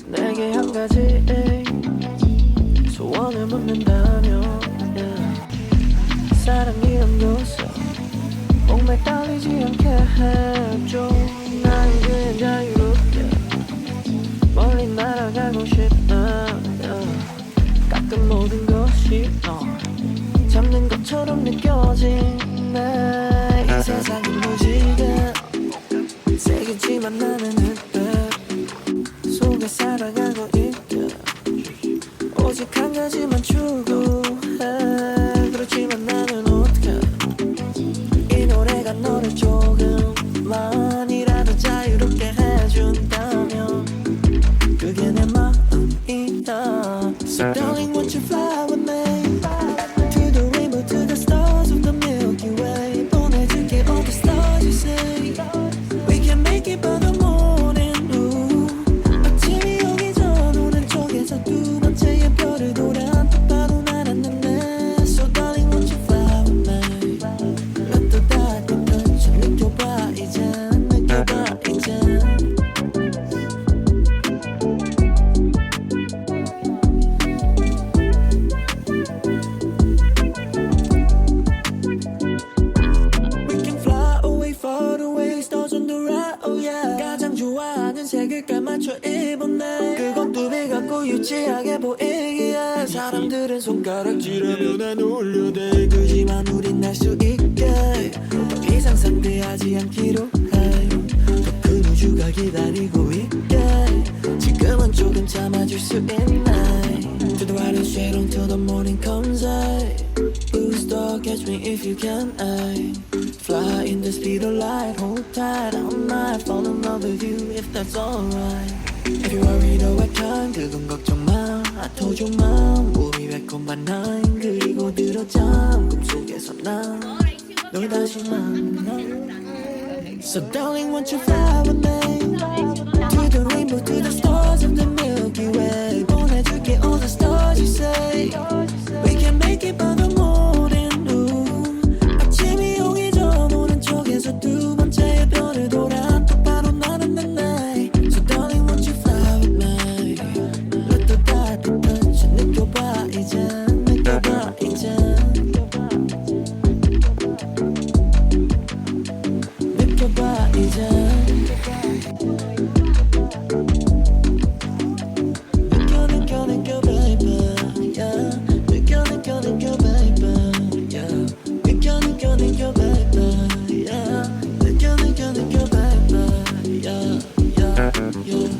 내게 한 가지 소원을 묻는다면 사랑이란 것을 목매 떨리지 않게 해줘. 난 그냥 자유롭게 멀리 날아가고 싶어. 가끔 모든 것이 너 잡는 것처럼 느껴지네. 이 세상이 무지개 세겠지만 나는 흑백 속에 살아가고 있게 오직 한 가지만 추구해. 그렇지만 나는 어떡해. 이 노래가 너를 조금만이라도 자유롭게 해준다면 그게 내 마음이야. So darling won't you fly with me to the rainbow, to the stars of the Milky Way. 보내줄게 all the stars you say. We can make it by the morning. 아침이 오기 전 오른쪽에서 두 번째의 별을 돌아 똑바로 날았는데. So darling won't you fly with me. 또 따뜻한 저 느껴봐 이제. 느껴봐 이제. We can fly away far away stars on the right, oh yeah. 가장 좋아하는 색을까 맞춰 입었네. 그것도 비같고 유치하게 보이기에 사람들은 손가락질하며 난 올려대. 그지만 우린 날 수 있게 더 이상 상대하지 않기로 해. 더 큰 우주가 기다리고 있게 지금은 조금 참아줄 수 있네. To the right and straight on till the morning comes. Blue star catch me if you can. Fly in the speed of light, hold tight. I might fall in love with you if that's alright. If you're worried about time, 그건 걱정 마. I told you mom, 우리 매콤한 night. 그리고 들어잠 꿈속에서 난 널 다시 만나. So darling won't you fly with me to the rainbow, to the stars of the Milky Way. 보내줄게 all the stars you say. We can make it by the morning. 아침이 오기 전 오른쪽에서 두 번째의 별을 돌아 똑바로 날았네. So darling won't you fly with me. 또 따뜻한 저 느껴봐 이제. 느껴봐 이제. 느껴봐 이제. 느껴 느껴 느껴 baby yeah. 느껴 느껴 느껴 baby yeah. 느껴 느껴 느껴 baby yeah. 느껴 느껴 느껴 baby yeah. Yeah. Yeah.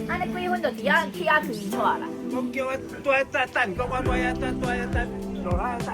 安尼几分就伫遐起啊去错啦。我叫佢多一陣，個我多一陣，落下一陣。